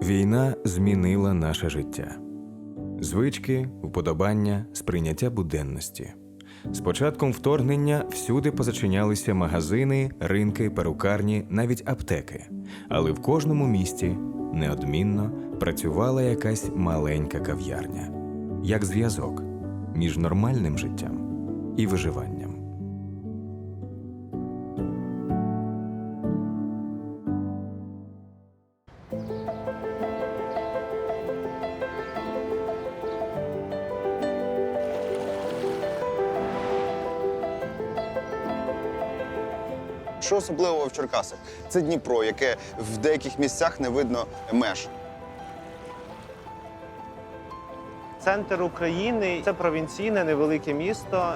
Війна змінила наше життя. Звички, вподобання, сприйняття буденності. З початком вторгнення всюди позачинялися магазини, ринки, перукарні, навіть аптеки. Але в кожному місті неодмінно працювала якась маленька кав'ярня. Як зв'язок між нормальним життям і виживанням. Що особливого в Черкасах? Це Дніпро, яке в деяких місцях не видно меж. Центр України – це провінційне невелике місто.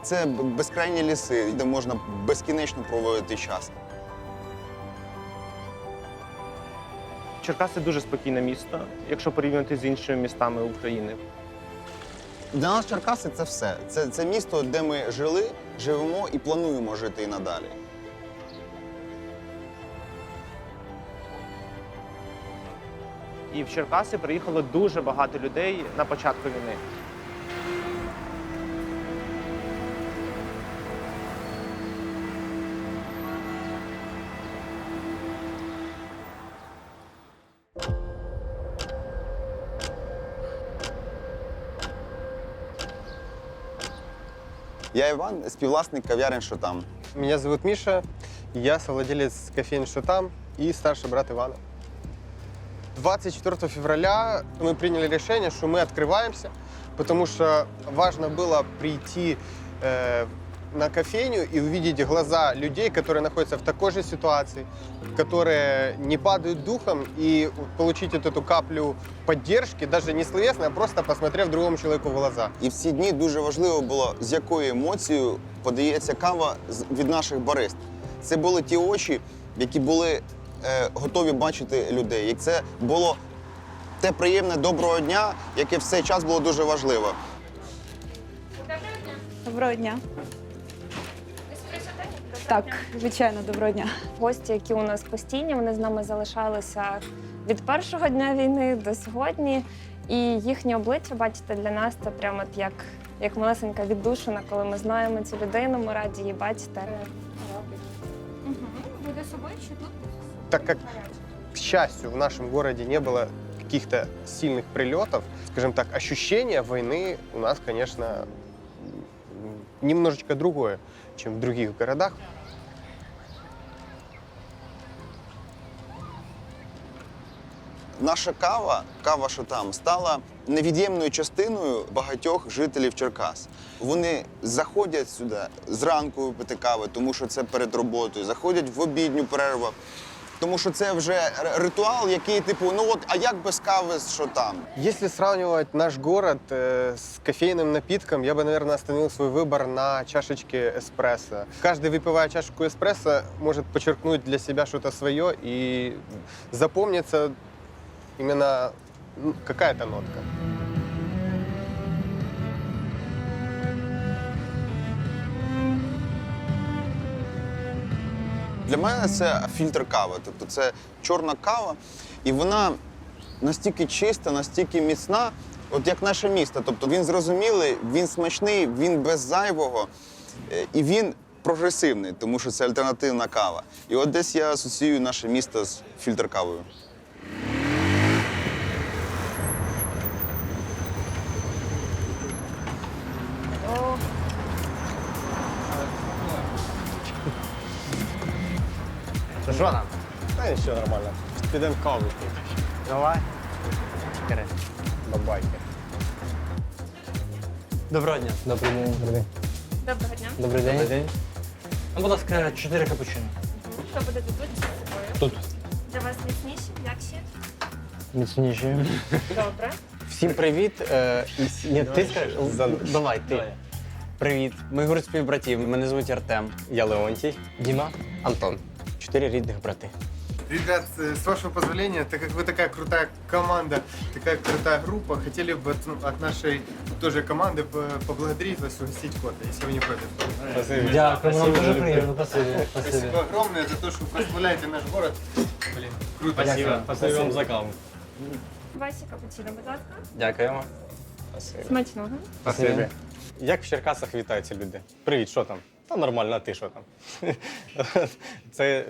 Це безкрайні ліси, де можна безкінечно проводити час. Черкаси – дуже спокійне місто, якщо порівняти з іншими містами України. Для нас Черкаси – це все. Це місто, де ми жили, живемо і плануємо жити і надалі. І в Черкаси приїхало дуже багато людей на початку війни. Я Іван, співвласник кав'ярень «Що там?». Меня зовут Миша, я совладелец кофейни «Что там» и старший брат Ивана. 24 февраля мы приняли решение, что мы открываемся, потому что важно было прийти на кофейню и увидеть глаза людей, которые находятся в такой же ситуации, которые не падают духом, и получить вот эту каплю поддержки, даже не словесно, а просто посмотрев другому человеку в глаза. І в ці дні дуже важливо було, з якою емоцією подається кава від наших барист. Це були ті очі, які були готові бачити людей. І це було те приємне доброго дня, яке в цей час було дуже важливо. Доброго дня. Так, звичайно, доброго дня. Гості, які у нас постійні, вони з нами залишалися від першого дня війни до сьогодні. І їхні обличчя, бачите, для нас це прямо от як малесенька віддушина, коли ми знаємо цю людину, ми раді її бачити. Буде собою чи тут? Так как, к счастью, в нашем городе не было каких-то сильных прилетов, скажем так, ощущение войны у нас, конечно, немножечко другое, чем в других городах. Наша кава «Що там?», стала невід'ємною частиною багатьох жителів Черкас. Вони заходять сюди зранку пити кави, тому що це перед роботою, заходять в обідню перерву, тому що це вже ритуал, який типу, ну от, а як без кави «Що там?». Если сравнивать наш город с кофейным напитком, я бы, наверное, остановил свой выбор на чашечке эспрессо. Каждый, выпивая чашечку эспрессо, может подчеркнуть для себя что-то свое и запомнится именно какая-то нотка. Для мене це фільтр кави, тобто це чорна кава, і вона настільки чиста, настільки міцна, от як наше місто. Тобто він зрозумілий, він смачний, він без зайвого, і він прогресивний, тому що це альтернативна кава. І от десь я асоціюю наше місто з фільтр кавою. Що там? Да ничего, нормально. Підемо каву пити. Давай. Бабайки. Доброго дня. Добрий день. Доброго дня. Добрий день. Ну, будь ласка, 4 капучино. Що будете тут чи з собою? Тут. Для вас міцніші, м'якші? Міцніше. Добре. Всім привіт. Ні, ти скажеш? Давай, ти. Привіт, ми гурт співбратів. Мене звуть Артем. Я Леонтій. Діма. Антон. 4 рідних брати. Ребят, с вашего позволения, так как вы такая крутая команда, такая крутая группа, хотели бы от нашей тоже команды поблагодарить вас, угостить кофе, если вы не против. Дякую, нам дуже приємно. Спасибі. Спасибо огромное за то, что прославляете наш город. Блин, круто. Спасибо вам за каву. Васі капучино, будь ласка. Дякуємо. Смачного. Спасибі. Як в Черкасах вітаються люди? Привіт, що там? Та нормально, а ти що там? Це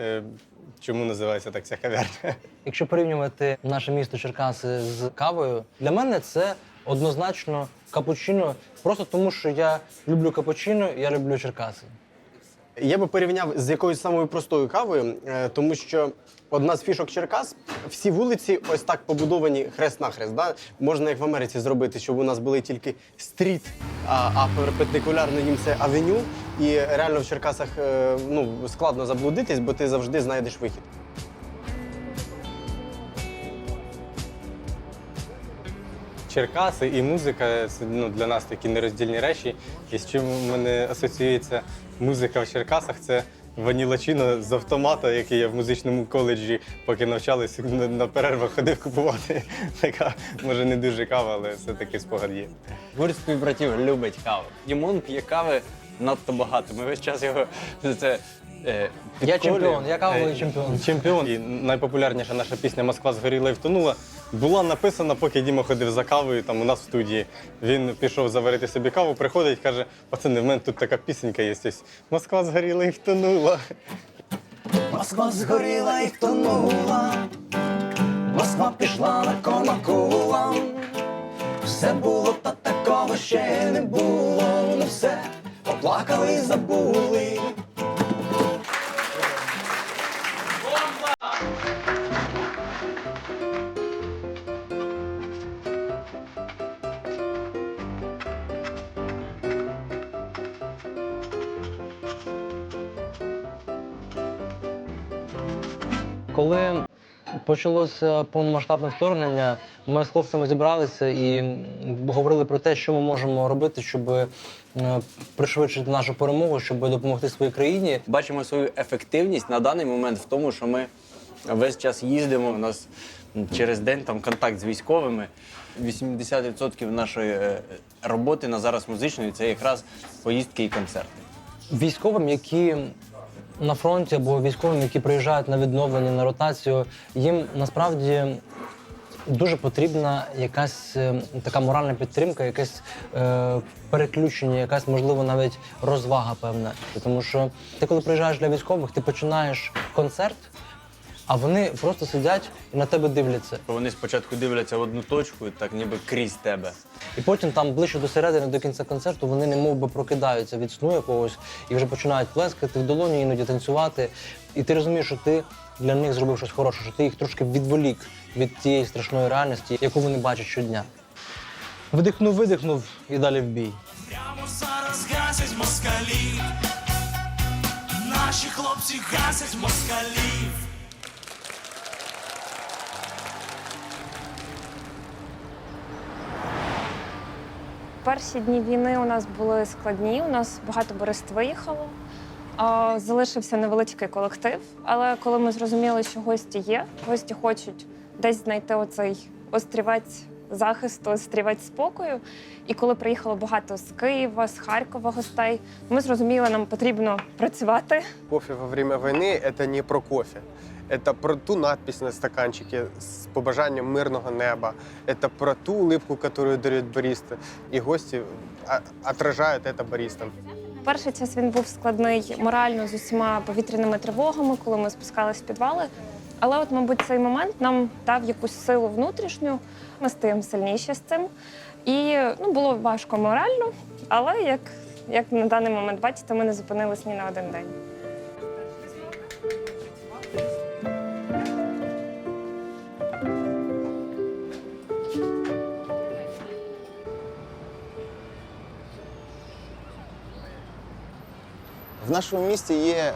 чому називається так ця кав'ярня? Якщо порівнювати наше місто Черкаси з кавою, для мене це однозначно капучино, просто тому що я люблю капучино, я люблю Черкаси. Я би порівняв з якоюсь самою простою кавою, тому що одна з фішок Черкас – всі вулиці ось так побудовані хрест-нахрест. Да? Можна, як в Америці, зробити, щоб у нас були тільки стріт, а перпендикулярно їм це авеню. І реально в Черкасах складно заблудитись, бо ти завжди знайдеш вихід. Черкаси і музика це для нас такі нероздільні речі. І з чим в мене асоціюється музика в Черкасах, це Ваніла Чіно з автомата, який я в музичному коледжі, поки навчалися, на перервах ходив купувати. Така, може, не дуже кава, але все-таки спогад є. Гурт співбратів любить каву. Дімон п'є кави надто багато. Ми весь час його Я чемпіон, я кавовий чемпіон. Чемпіон. І найпопулярніша наша пісня «Москва згоріла і втонула» була написана, поки Діма ходив за кавою там у нас в студії. Він пішов заварити собі каву, приходить, каже: пацани, в мене тут така пісенька є. «Москва згоріла і втонула». Москва згоріла і втонула, Москва пішла на Колокола. Все було, та такого ще не було. Ну все, поплакали і забули. Коли почалося повномасштабне вторгнення, ми з хлопцями зібралися і говорили про те, що ми можемо робити, щоб пришвидшити нашу перемогу, щоб допомогти своїй країні. Бачимо свою ефективність на даний момент в тому, що ми весь час їздимо. У нас через день там контакт з військовими. 80% нашої роботи на зараз музичної – це якраз поїздки і концерти. Військовим, які на фронті, або військовим, які приїжджають на відновлення, на ротацію, їм насправді дуже потрібна якась така моральна підтримка, якесь переключення, якась, можливо, навіть розвага певна. Тому що ти, коли приїжджаєш для військових, ти починаєш концерт, а вони просто сидять і на тебе дивляться. Вони спочатку дивляться в одну точку, так ніби крізь тебе. І потім там ближче до середини, до кінця концерту, вони немов би прокидаються від сну якогось і вже починають плескати в долоні, іноді танцювати. І ти розумієш, що ти для них зробив щось хороше, що ти їх трошки відволік від тієї страшної реальності, яку вони бачать щодня. Вдихнув, видихнув і далі в бій. Прямо зараз гасять москалів, наші хлопці гасять москалів. Перші дні війни у нас були складні, у нас багато барист виїхало. Залишився невеличкий колектив, але коли ми зрозуміли, що гості є, гості хочуть десь знайти оцей острівець захисту, острівець спокою. І коли приїхало багато з Києва, з Харкова гостей, ми зрозуміли, нам потрібно працювати. Кофе во время войны – это не про кофе. Это про ту надпись на стаканчике с побажанням мирного неба. Это про ту улыбку, которую дает бариста. И гости отражают это баристам. Перший час він був складний морально з усіма повітряними тривогами, коли ми спускалися в підвали. Але от, мабуть, цей момент нам дав якусь силу внутрішню. Ми стаємо сильніші з цим. І було важко морально, але як на даний момент бачите, ми не зупинились ні на один день. В нашому місті є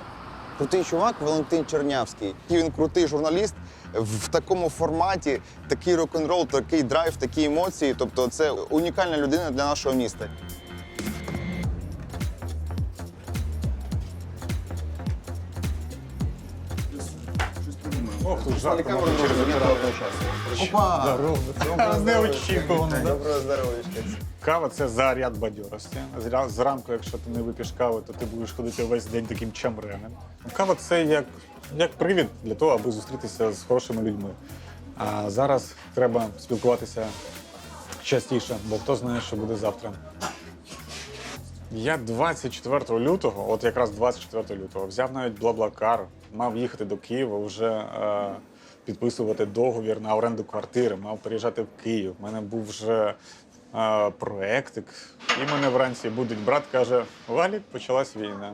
крутий чувак Валентин Чернявський. Він крутий журналіст в такому форматі, такий рок-н-рол, такий драйв, такі емоції. Тобто це унікальна людина для нашого міста. Ох, тут жарко, можна через оператора. Опа! Неочікувано. Доброго здоров'ячка. Кава – це заряд бадьорості. Зранку, якщо ти не вип'єш каву, то ти будеш ходити весь день таким чамренем. Кава – це як привід для того, аби зустрітися з хорошими людьми. А зараз треба спілкуватися частіше, бо хто знає, що буде завтра. Я 24 лютого, от якраз 24 лютого, взяв навіть Блаблакар, мав їхати до Києва, вже підписувати договір на оренду квартири, мав переїжджати в Київ. У мене був вже проектик, і мене вранці будуть брат, каже, Валік, почалась війна.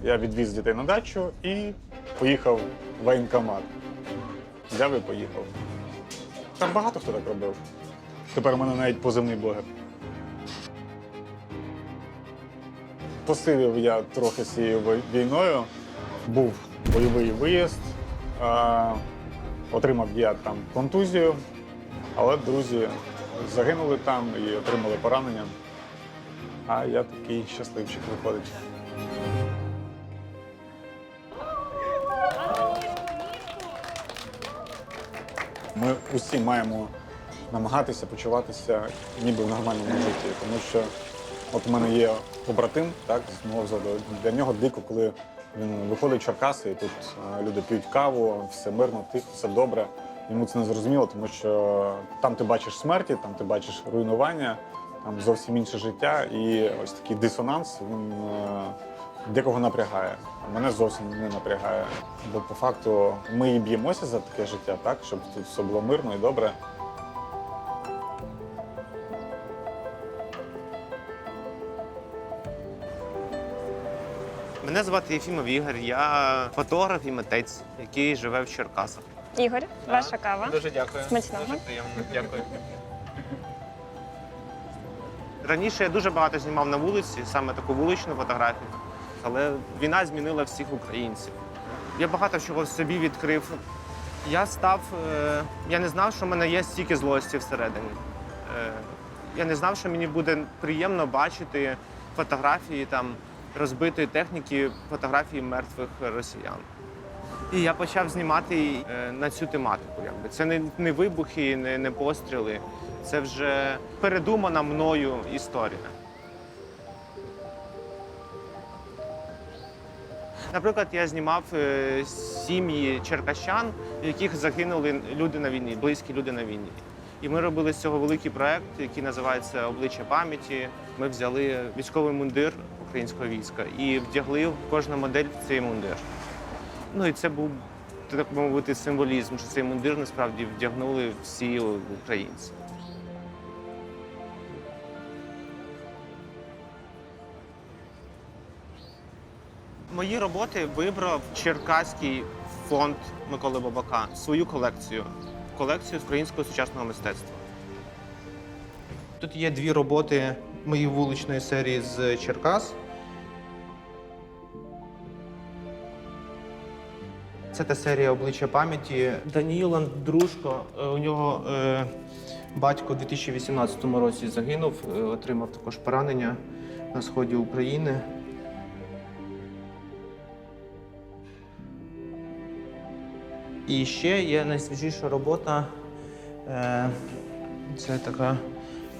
Я відвіз дітей на дачу і поїхав в воєнкомат. Взяв і поїхав. Там багато хто так робив. Тепер у мене навіть позивний блогер. Посивів я трохи з цією війною. Був бойовий виїзд, отримав я там контузію, але друзі загинули там і отримали поранення. А я такий щасливчик виходить. Ми усі маємо намагатися почуватися ніби в нормальному житті, тому що от у мене є побратим, так, з мого взводу. Для нього дико, коли він виходить в Черкаси, і тут люди п'ють каву, все мирно, тихо, все добре. Йому це не зрозуміло, тому що там ти бачиш смерті, там ти бачиш руйнування, там зовсім інше життя, і ось такий дисонанс, він декого напрягає, а мене зовсім не напрягає. Бо по факту ми і б'ємося за таке життя, так, щоб тут все було мирно і добре. Мене звати Єфімов Ігор, я фотограф і митець, який живе в Черкасах. Ігор, ваша кава. Дуже дякую. Смачного. Дуже приємно. Дякую. Раніше я дуже багато знімав на вулиці, саме таку вуличну фотографію, але війна змінила всіх українців. Я багато чого в собі відкрив. Я не знав, що в мене є стільки злості всередині. Я не знав, що мені буде приємно бачити фотографії там розбитої техніки, фотографії мертвих росіян. І я почав знімати на цю тематику. Це не вибухи, не постріли. Це вже передумана мною історія. Наприклад, я знімав сім'ї черкащан, в яких загинули люди на війні, близькі люди на війні. І ми робили з цього великий проєкт, який називається «Обличчя пам'яті». Ми взяли військовий мундир українського війська і вдягли кожну модель в цей мундир. Ну і це був, так би мовити, символізм, що цей мундир насправді вдягнули всі українці. Мої роботи вибрав Черкаський фонд Миколи Бабака, свою колекцію з українського сучасного мистецтва. Тут є дві роботи моєї вуличної серії з Черкас. Це та серія «Обличчя пам'яті». Даніїл Андрушко, у нього батько у 2018 році загинув, отримав також поранення на сході України. І ще є найсвіжіша робота. Це така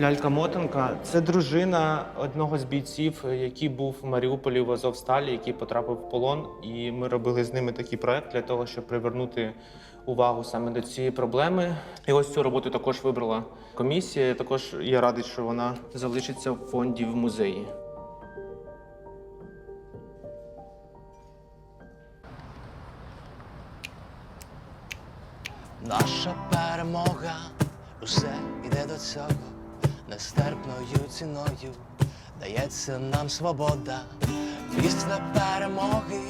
лялька-мотанка. Це дружина одного з бійців, який був в Маріуполі в Азовсталі, який потрапив в полон. І ми робили з ними такий проект для того, щоб привернути увагу саме до цієї проблеми. І ось цю роботу також вибрала комісія. Також я радий, що вона залишиться в фонді в музеї. Наша перемога усе йде до цього, нестерпною ціною дається нам свобода. Після перемоги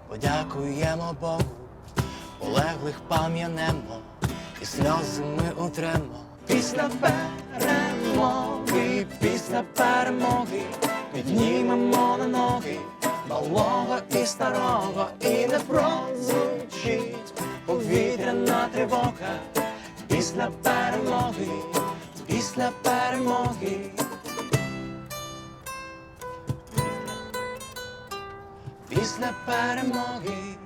подякуємо Богу, полеглих пам'янемо і сльози ми утремо. Після перемоги піднімемо на ноги малого і старого, і не прозвучить повітряна тривога. Після перемоги після перемоги